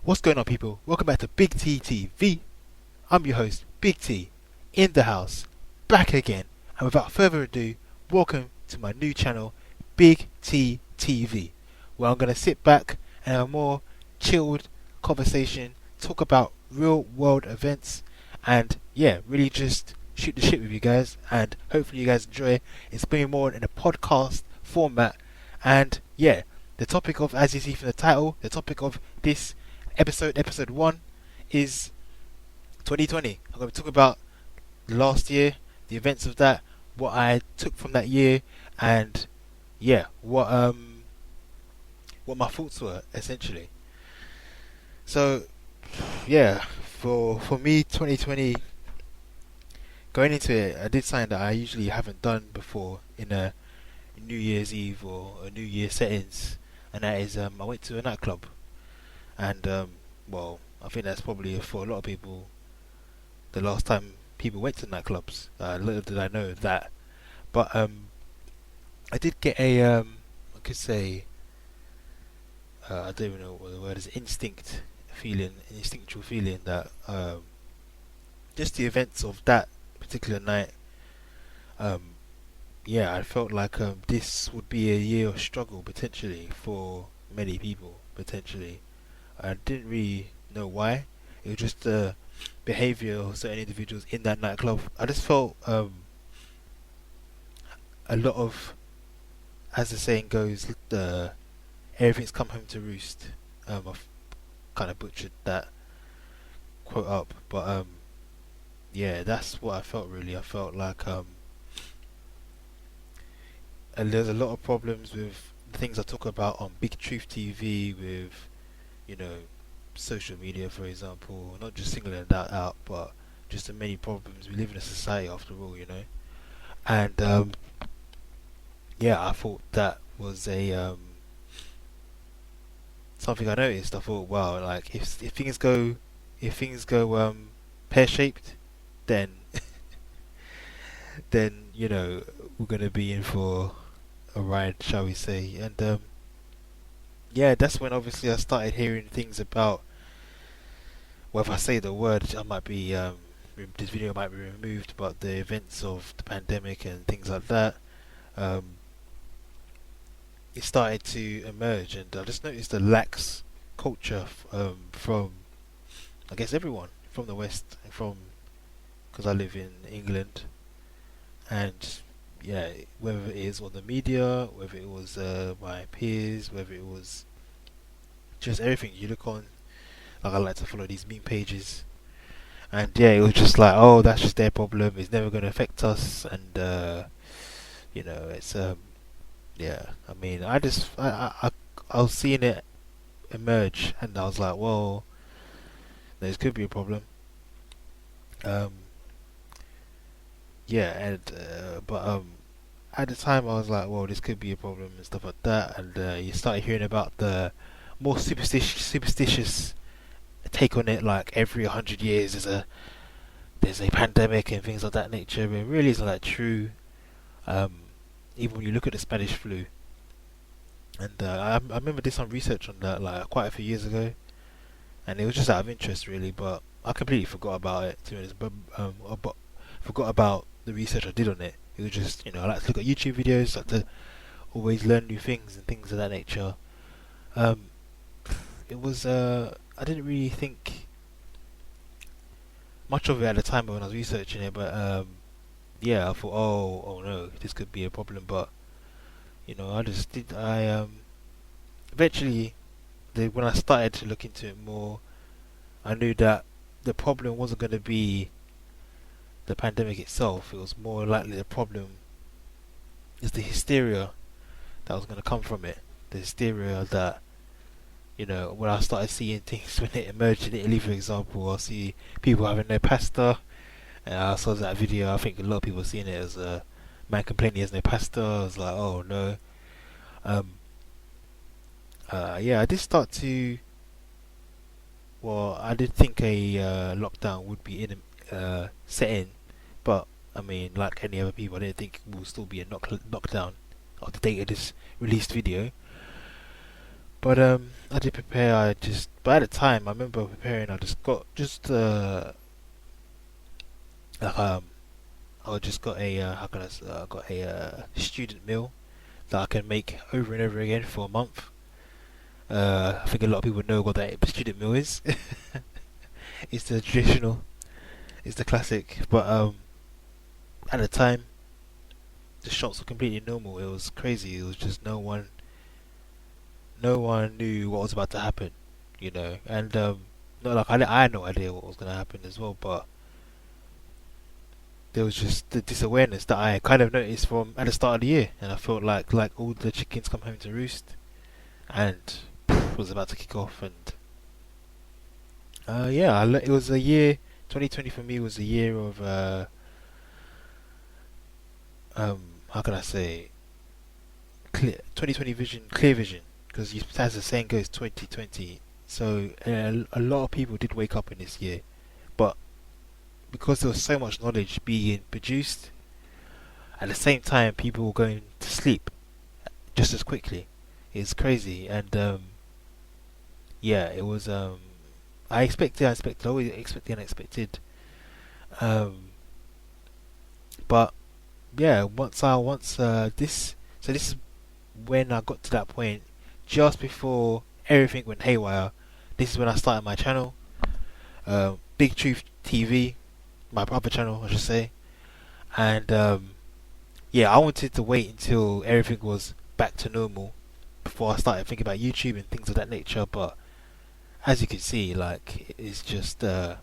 What's going on, people? Welcome back to Bigttv. I'm your host, Big T, in the house, back again. And without further ado, welcome to my new channel, Bigttv, where I'm going to sit back and have a more chilled conversation, talk about real world events, and really just shoot the shit with you guys. And hopefully you guys enjoy. It's being more in a podcast format. And the topic of, as you see from the title, the topic of this episode 1, is 2020. I'm going to talk about last year, the events of that, what I took from that year, and what my thoughts were essentially. So for me, 2020, going into it, I did something that I usually haven't done before in a New Year's Eve or a New Year settings, and that is I went to a nightclub. And I think that's probably for a lot of people the last time people went to nightclubs. Little did I know that. But I did get a I could say I don't even know what the word is, instinctual feeling that just the events of that particular night, I felt like this would be a year of struggle potentially for many people potentially. I didn't really know why. It was just the behavior of certain individuals in that nightclub. I just felt a lot of, as the saying goes, everything's come home to roost. I've kind of butchered that quote up, but that's what I felt really. I felt like and there's a lot of problems with the things I talk about on Bigttv with, social media, for example. Not just singling that out, but just the many problems. We live in a society, after all, And I thought that was a something I noticed. I thought, wow, like if things go pear shaped, then we're gonna be in for a ride, shall we say? And that's when obviously I started hearing things about. Well, if I say the word, I might be this video might be removed. But the events of the pandemic and things like that, it started to emerge, and I just noticed the lax culture from, I guess, everyone from the West, and from, because I live in England, and whether it is on the media, whether it was my peers, whether it was just everything you look on. Like, I like to follow these meme pages, and it was just like, oh, that's just their problem. It's never going to affect us, and it's I mean, I was seeing it emerge, and I was like, well, this could be a problem. But at the time I was like, well, this could be a problem and stuff like that, and you started hearing about the more superstitious take on it, like every 100 years there's a pandemic and things of that nature. But it really isn't that true. Even when you look at the Spanish flu, and I remember did some research on that like quite a few years ago, and it was just out of interest really, but I completely forgot about it, to be honest. But forgot about the research I did on it. It was just, I like to look at YouTube videos, like to always learn new things and things of that nature. It was I didn't really think much of it at the time when I was researching it, but I thought, oh no, this could be a problem. But I just did. Eventually, when I started to look into it more, I knew that the problem wasn't going to be the pandemic itself. It was more likely the problem is the hysteria that was going to come from it. The hysteria that, when I started seeing things when it emerged in Italy, for example, I see people having no pasta, and I saw that video. I think a lot of people seeing it as a man complaining he has no pasta. I was like, oh no. I did start to. Well, I did think a lockdown would be set in, but I mean, like any other people, I didn't think it will still be a knockdown of the date of this released video. But I did prepare. But at the time, I remember preparing. I just got like, I just got a how can got a student meal that I can make over and over again for a month. I think a lot of people know what that student meal is. It's the traditional, it's the classic. But at the time, the shots were completely normal. It was crazy. It was just no one knew what was about to happen, And not like I had no idea what was gonna happen as well, but there was just this awareness that I kind of noticed from at the start of the year, and I felt like all the chickens come home to roost, and was about to kick off, and it was a year. 2020 for me was a year of how can I say, 2020 vision, clear vision, because as the saying goes, 2020. So a lot of people did wake up in this year, but because there was so much knowledge being produced, at the same time people were going to sleep just as quickly. It's crazy, and it was. I always expect the unexpected. But yeah, this is when I got to that point, just before everything went haywire. This is when I started my channel, Bigttv TV, my other channel, I should say. And I wanted to wait until everything was back to normal before I started thinking about YouTube and things of that nature. But as you can see, like, it's just it's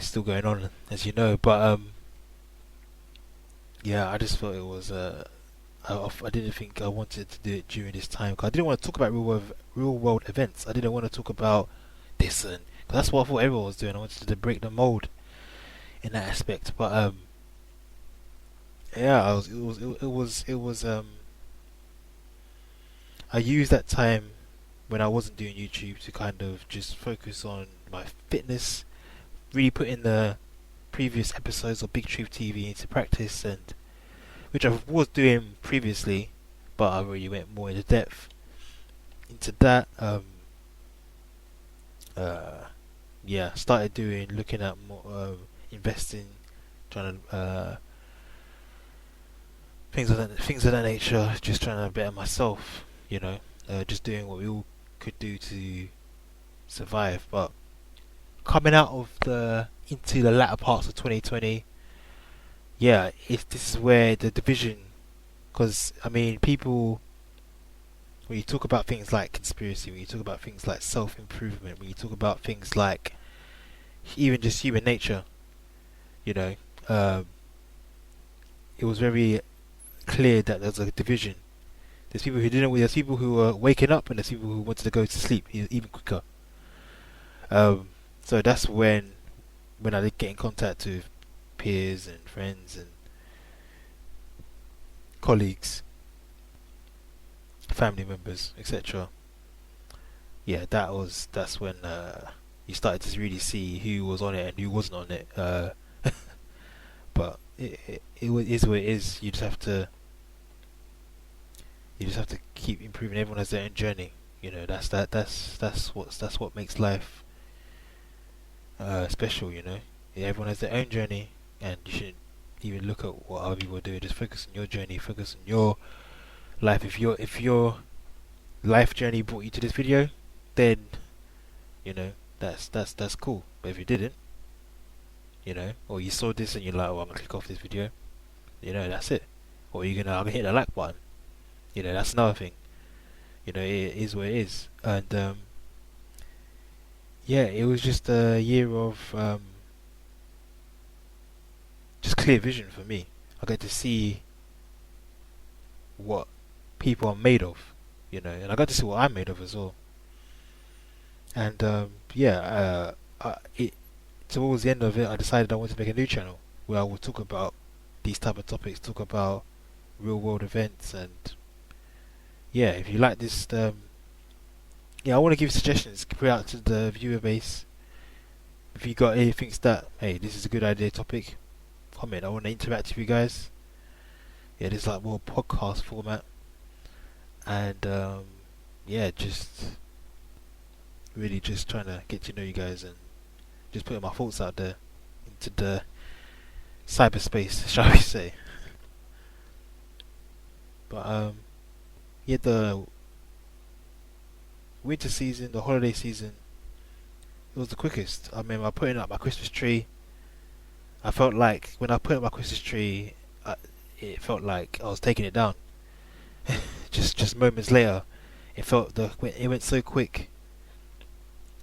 still going on, as you know. But I just thought it was I didn't think I wanted to do it during this time, because I didn't want to talk about real world events. I didn't want to talk about this, and cause that's what I thought everyone was doing. I wanted to break the mold in that aspect. But it was I used that time when I wasn't doing YouTube to kind of just focus on my fitness, really putting the previous episodes of Bigttv TV into practice, and which I was doing previously, but I really went more into depth into that. Started looking at more investing, trying to things of that nature, just trying to better myself, just doing what we all could do to survive. But coming out of into the latter parts of 2020, this is where the division, because I mean, people, when you talk about things like conspiracy, when you talk about things like self-improvement, when you talk about things like even just human nature, it was very clear that there's a division. There's people who didn't. There's people who were waking up, and there's people who wanted to go to sleep even quicker. So that's when I did get in contact with peers and friends and colleagues, family members, etc. That's when you started to really see who was on it and who wasn't on it. But it is what it is. You just have to keep improving. Everyone has their own journey. That's what makes life special. Everyone has their own journey, and you shouldn't even look at what other people are doing. Just focus on your journey. Focus on your life. If your life journey brought you to this video, then that's cool. But if you didn't, or you saw this and you're like, "Oh, I'm gonna click off this video," that's it. Or I'm gonna hit the like button. That's another thing. It is what it is. And it was just a year of just clear vision for me. I get to see what people are made of, and I got to see what I'm made of as well. And towards the end of it, I decided I wanted to make a new channel where I would talk about these type of topics, talk about real world events, and if you like this, I want to give suggestions, put it out to the viewer base. If you got anything that, hey, this is a good idea topic, comment. I want to interact with you guys. This is like more podcast format. and yeah, just really just trying to get to know you guys and just putting my thoughts out there into the cyberspace, shall we say. But yeah, the winter season, the holiday season, it was the quickest. I remember putting up my Christmas tree. I felt like when I put up my Christmas tree, it felt like I was taking it down. just moments later, it went so quick.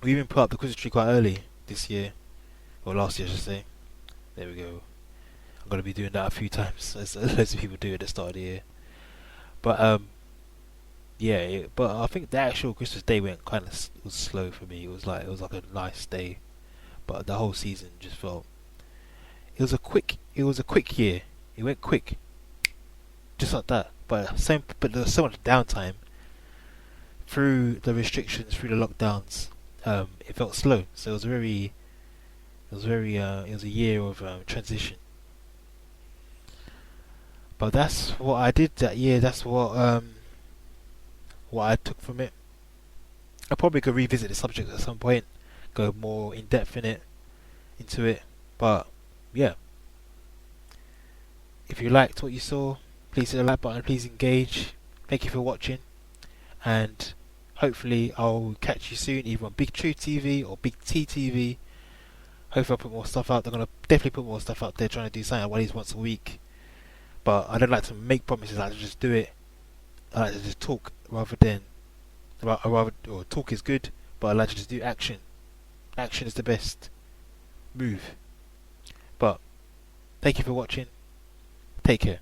We even put up the Christmas tree quite early this year, or last year, I should say. There we go. I'm gonna be doing that a few times, as loads of people do at the start of the year. But yeah. But I think the actual Christmas day went kind of was slow for me. It was like a nice day, but the whole season just felt it was a quick year. It went quick, just like that. But there was so much downtime through the restrictions, through the lockdowns. It felt slow. So it was a year of transition. But that's what I did that year. That's what I took from it. I probably could revisit the subject at some point, go more in depth into it. But yeah, if you liked what you saw, please hit the like button. Please engage. Thank you for watching, and hopefully I'll catch you soon, either on Bigttv or Bigttv. Hopefully I'll put more stuff out. I'm gonna definitely put more stuff out there, trying to do something at least once a week. But I don't like to make promises. I like to just do it. I like to just talk rather than or talk is good, but I like to just do action. Action is the best move. But thank you for watching. Take care.